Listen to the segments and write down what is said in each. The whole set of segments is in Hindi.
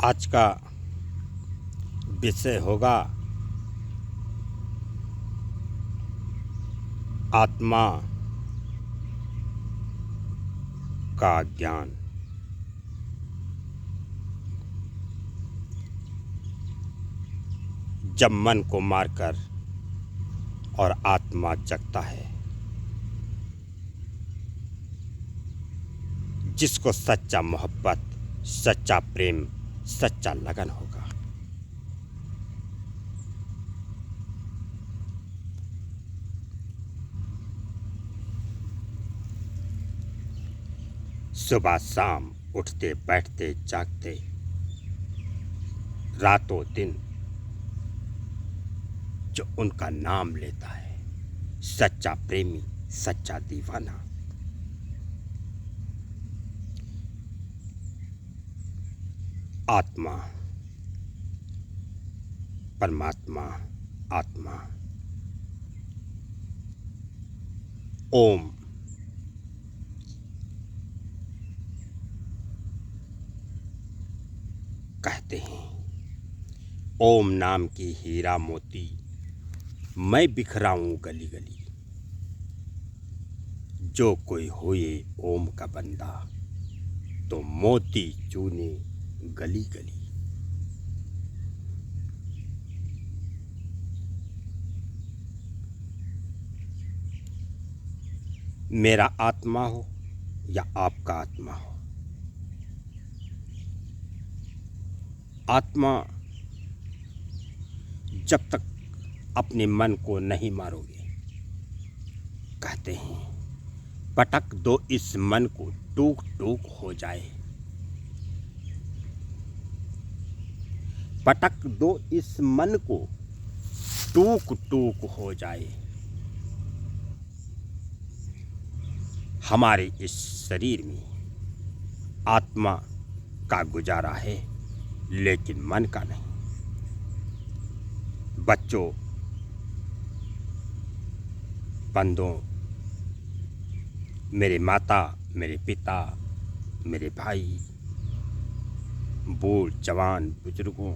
आज का विषय होगा आत्मा का ज्ञान। जब मन को मारकर और आत्मा जगता है, जिसको सच्चा मोहब्बत, सच्चा प्रेम, सच्चा लगन होगा, सुबह शाम उठते बैठते जागते, रातों दिन जो उनका नाम लेता है, सच्चा प्रेमी, सच्चा दीवाना। आत्मा, परमात्मा, आत्मा, ओम। कहते हैं ओम नाम की हीरा मोती मैं बिखराऊं गली गली, जो कोई होए ओम का बंदा तो मोती चूने गली गली। मेरा आत्मा हो या आपका आत्मा हो, आत्मा जब तक अपने मन को नहीं मारोगे, कहते हैं पटक दो इस मन को टूक टूक हो जाए, पटक दो इस मन को टूक टूक हो जाए। हमारे इस शरीर में आत्मा का गुजारा है, लेकिन मन का नहीं। बच्चों, बंधुओं, मेरे माता, मेरे पिता, मेरे भाई, बूढ़ जवान बुजुर्गों,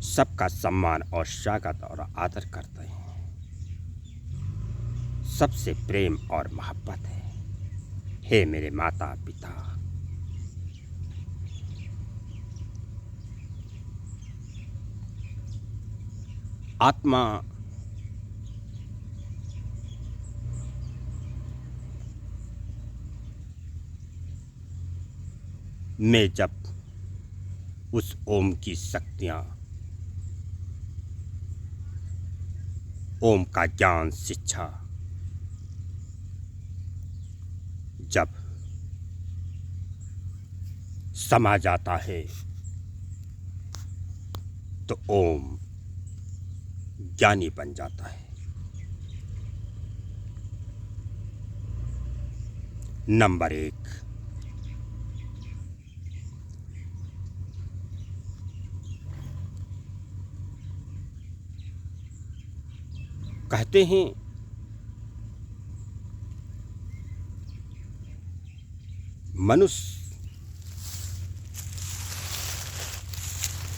सबका सम्मान और स्वागत और आदर करते हैं। सबसे प्रेम और मोहब्बत है। हे मेरे माता पिता, आत्मा में जब उस ओम की शक्तियां, ओम का ज्ञान शिक्षा जब समा जाता है, तो ओम ज्ञानी बन जाता है। नंबर 1, कहते हैं मनुष्य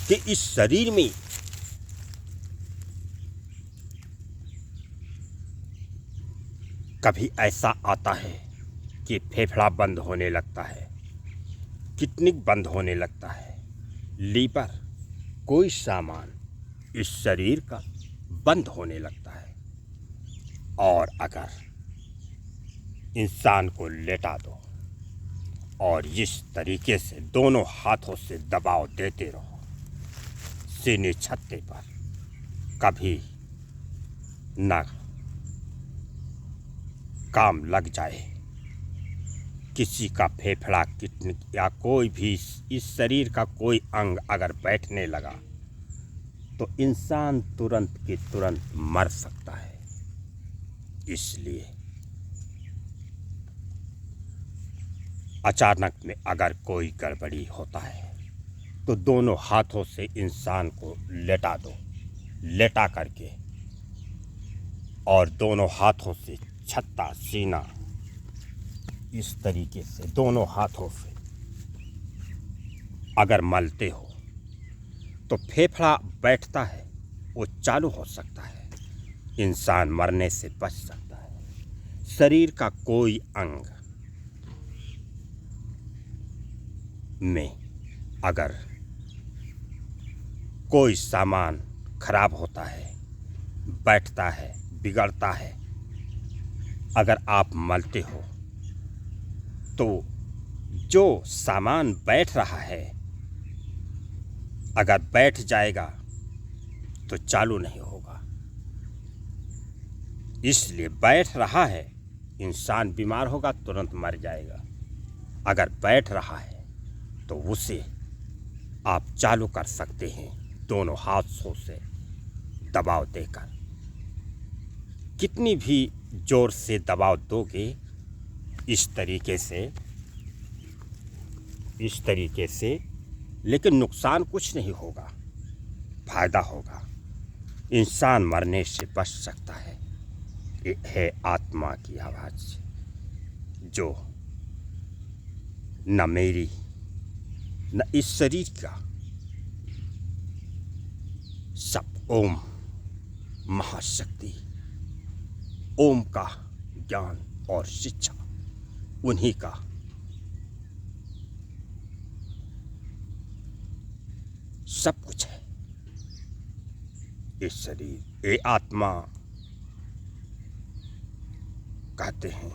के इस शरीर में कभी ऐसा आता है कि फेफड़ा बंद होने लगता है, किडनी बंद होने लगता है, लीवर, कोई सामान इस शरीर का बंद होने लगता है। और अगर इंसान को लेटा दो और इस तरीके से दोनों हाथों से दबाव देते रहो सीने छत्ते पर, कभी ना काम लग जाए, किसी का फेफड़ा, किडनी या कोई भी इस शरीर का कोई अंग अगर बैठने लगा तो इंसान तुरंत के तुरंत मर सकता है। इसलिए अचानक में अगर कोई गड़बड़ी होता है तो दोनों हाथों से इंसान को लेटा दो, लेटा करके, और दोनों हाथों से छत्ता सीना इस तरीके से दोनों हाथों से अगर मलते हो तो फेफड़ा बैठता है, वो चालू हो सकता है, इंसान मरने से बच सकता है। शरीर का कोई अंग में अगर कोई सामान खराब होता है, बैठता है, बिगड़ता है, अगर आप मलते हो तो जो सामान बैठ रहा है अगर बैठ जाएगा तो चालू नहीं होगा। इसलिए बैठ रहा है, इंसान बीमार होगा, तुरंत मर जाएगा। अगर बैठ रहा है तो उसे आप चालू कर सकते हैं दोनों हाथों से दबाव देकर। कितनी भी जोर से दबाव दोगे इस तरीके से, लेकिन नुकसान कुछ नहीं होगा, फायदा होगा, इंसान मरने से बच सकता है। ये है आत्मा की आवाज़ जो न मेरी न इस शरीर का, सब ओम महाशक्ति, ओम का ज्ञान और शिक्षा उन्हीं का सब कुछ है। ये शरीर, ये आत्मा कहते हैं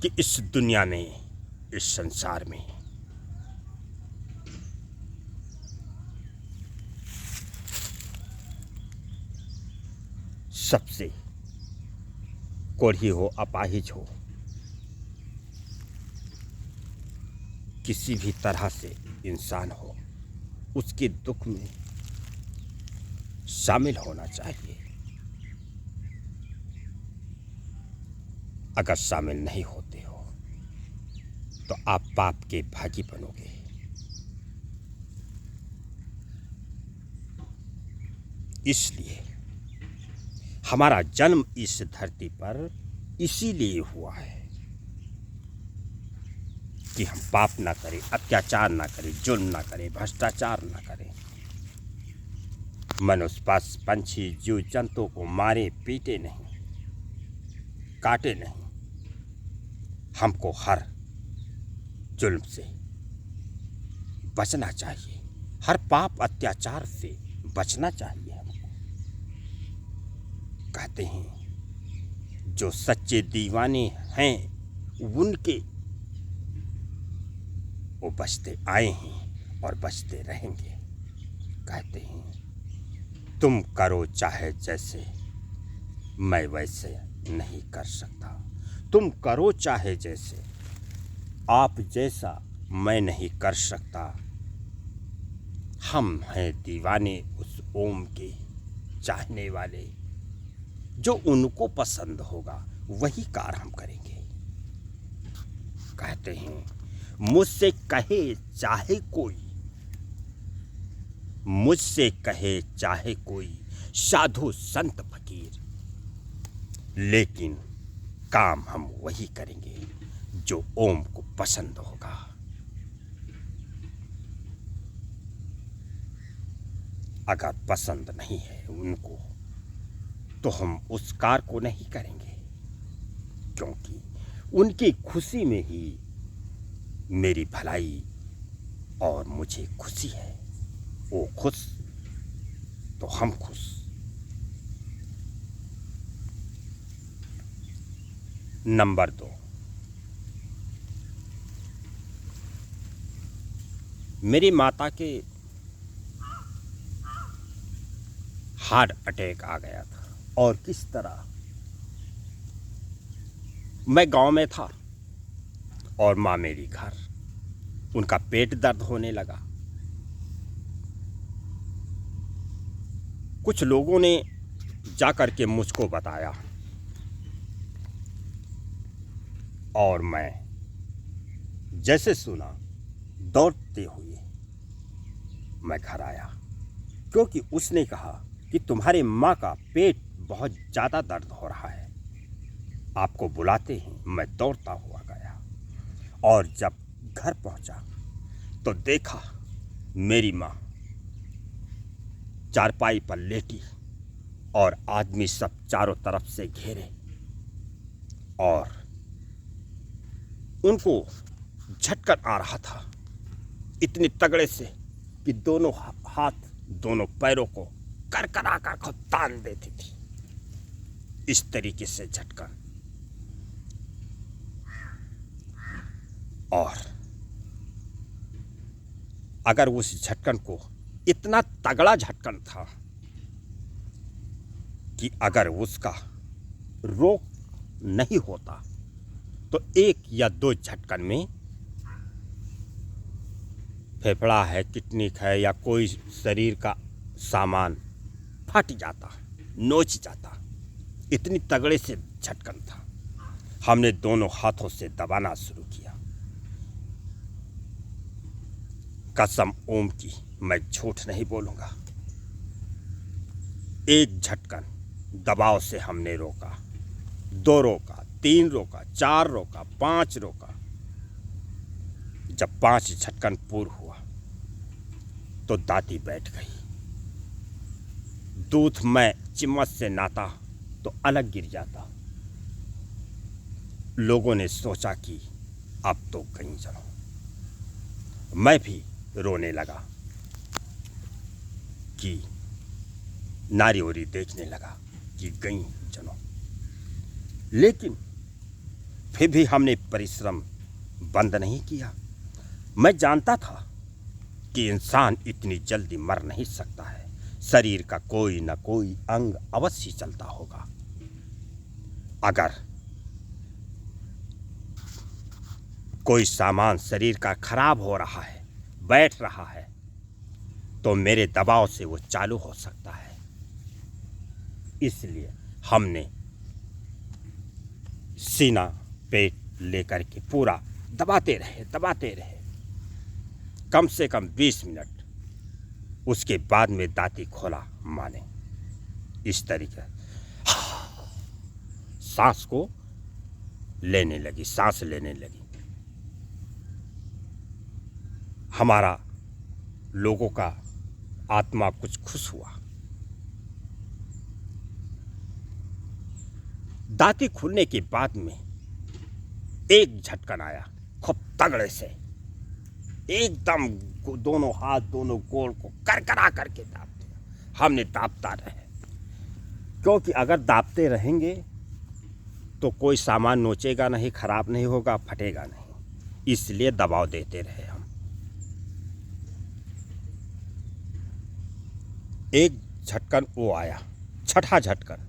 कि इस दुनिया में, इस संसार में सबसे कोढ़ी हो, अपाहिज हो, किसी भी तरह से इंसान हो, उसके दुख में शामिल होना चाहिए। अगर शामिल नहीं होते हो तो आप पाप के भागी बनोगे। इसलिए हमारा जन्म इस धरती पर इसीलिए हुआ है कि हम पाप ना करें, अत्याचार ना करें, जुल्म ना करें, भ्रष्टाचार ना करें, मनुष्य, पशु, पंछी, जीव जंतु को मारे पीटे नहीं, काटे नहीं। हमको हर जुल्म से बचना चाहिए, हर पाप अत्याचार से बचना चाहिए हमको। कहते हैं जो सच्चे दीवाने हैं उनके वो बचते आए हैं और बचते रहेंगे। कहते हैं तुम करो चाहे जैसे, मैं वैसे नहीं कर सकता। तुम करो चाहे जैसे, आप जैसा मैं नहीं कर सकता। हम हैं दीवाने उस ओम के, चाहने वाले। जो उनको पसंद होगा वही कार हम करेंगे। कहते हैं मुझसे कहे चाहे कोई, मुझसे कहे चाहे कोई, साधु संत फकीर, लेकिन काम हम वही करेंगे जो ओम को पसंद होगा। अगर पसंद नहीं है उनको तो हम उस कार को नहीं करेंगे, क्योंकि उनकी खुशी में ही मेरी भलाई और मुझे खुशी है। वो खुश तो हम खुश। नंबर 2, मेरी माता के हार्ट अटैक आ गया था। और किस तरह? मैं गांव में था और माँ मेरी घर। उनका पेट दर्द होने लगा। कुछ लोगों ने जाकर के मुझको बताया और मैं जैसे सुना दौड़ते हुए मैं घर आया, क्योंकि उसने कहा कि तुम्हारे माँ का पेट बहुत ज़्यादा दर्द हो रहा है। आपको बुलाते ही मैं दौड़ता हुआ गया और जब घर पहुंचा तो देखा मेरी माँ चारपाई पर लेटी और आदमी सब चारों तरफ से घेरे और उनको झटकन आ रहा था इतने तगड़े से कि दोनों हाथ दोनों पैरों को करकरा कर को तान देती थी। इस तरीके से झटकन। और अगर उस झटकन को इतना तगड़ा झटकन था कि अगर उसका रोक नहीं होता तो एक या दो झटकन में फेफड़ा है, किडनी है या कोई शरीर का सामान फट जाता, नोच जाता। इतनी तगड़े से झटकन था। हमने दोनों हाथों से दबाना शुरू किया। कसम ओम की, मैं झूठ नहीं बोलूंगा। एक झटकन दबाव से हमने रोका, 2 रोका, 3 रोका, 4 रोका, 5 रोका। जब 5 झटकन पूर्ण हुआ तो दादी बैठ गई। दूध में चम्मच से नाता तो अलग गिर जाता। लोगों ने सोचा कि अब तो गई जनो। मैं भी रोने लगा कि नारी ओरी देखने लगा कि गई जनो। लेकिन फिर भी हमने परिश्रम बंद नहीं किया। मैं जानता था कि इंसान इतनी जल्दी मर नहीं सकता है। शरीर का कोई न कोई अंग अवश्य चलता होगा। अगर कोई सामान शरीर का खराब हो रहा है, बैठ रहा है, तो मेरे दबाव से वो चालू हो सकता है। इसलिए हमने सीना पेट लेकर के पूरा दबाते रहे कम से कम 20 मिनट। उसके बाद में दांती खोला माने। इस तरीके सांस लेने लगी। हमारा लोगों का आत्मा कुछ खुश हुआ। दांती खुलने के बाद में एक झटकन आया खूब तगड़े से। एकदम दोनों हाथ दोनों गोड़ को करकरा करके दाब दिया। हमने दाबता रहे, क्योंकि अगर दाबते रहेंगे तो कोई सामान नोचेगा नहीं, खराब नहीं होगा, फटेगा नहीं। इसलिए दबाव देते रहे हम। एक झटकन वो आया, छठा झटकन।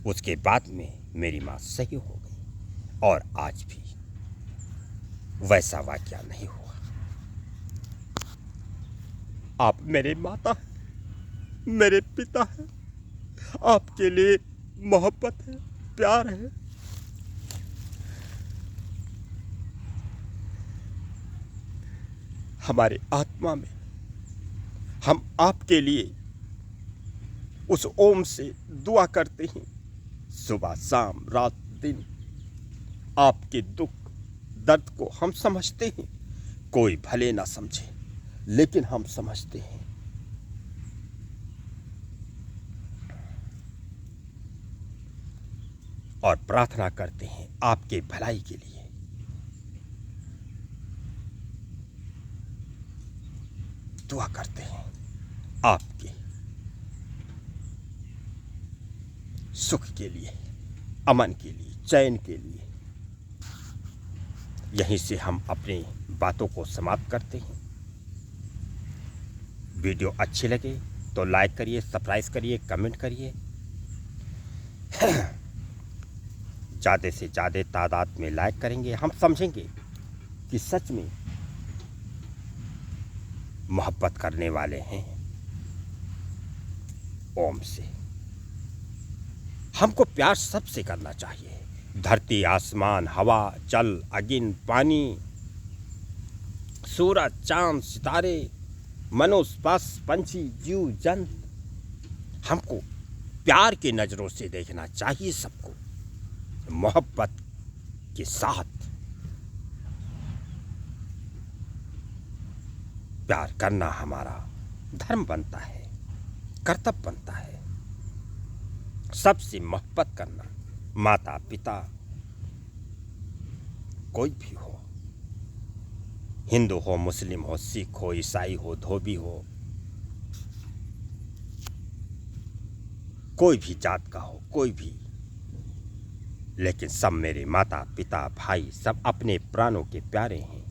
उसके बाद में मेरी माँ सही हो गई और आज भी वैसा वाकया नहीं हुआ। आप मेरे माता हैं, मेरे पिता हैं। आपके लिए मोहब्बत है, प्यार है। हमारे आत्मा में हम आपके लिए उस ओम से दुआ करते हैं, सुबह शाम रात दिन। आपके दुख दर्द को हम समझते हैं। कोई भले ना समझे, लेकिन हम समझते हैं। और प्रार्थना करते हैं आपके भलाई के लिए। दुआ करते हैं आपके सुख के लिए, अमन के लिए, चैन के लिए। यहीं से हम अपनी बातों को समाप्त करते हैं। वीडियो अच्छी लगे तो लाइक करिए, सब्सक्राइब करिए, कमेंट करिए। ज़्यादा से ज़्यादा तादाद में लाइक करेंगे, हम समझेंगे कि सच में मोहब्बत करने वाले हैं ओम से। हमको प्यार सबसे करना चाहिए। धरती, आसमान, हवा, जल, अग्नि, पानी, सूरज, चांद, सितारे, मनुष्य, पशु, पंछी, जीव जंतु, हमको प्यार की नज़रों से देखना चाहिए सबको। मोहब्बत के साथ प्यार करना हमारा धर्म बनता है, कर्तव्य बनता है। सबसे मोहब्बत करना, माता पिता कोई भी हो, हिंदू हो, मुस्लिम हो, सिख हो, ईसाई हो, धोबी हो, कोई भी जात का हो, कोई भी, लेकिन सब मेरे माता पिता भाई सब अपने प्राणों के प्यारे हैं।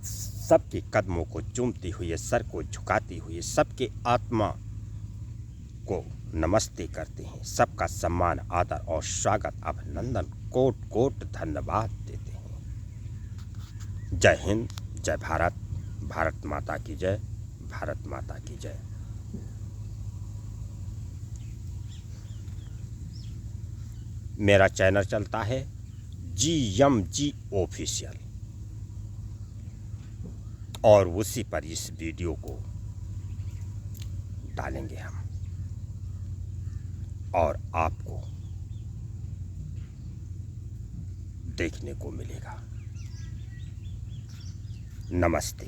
सबके कदमों को चूमते हुए, सर को झुकाते हुए, सबके आत्मा को नमस्ते करते हैं। सबका सम्मान, आदर और स्वागत, अभिनंदन, कोट कोट धन्यवाद देते हैं। जय हिंद, जय भारत, भारत माता की जय, भारत माता की जय। मेरा चैनल चलता है GMG ऑफिशियल, और उसी पर इस वीडियो को डालेंगे हम, और आपको देखने को मिलेगा। नमस्ते।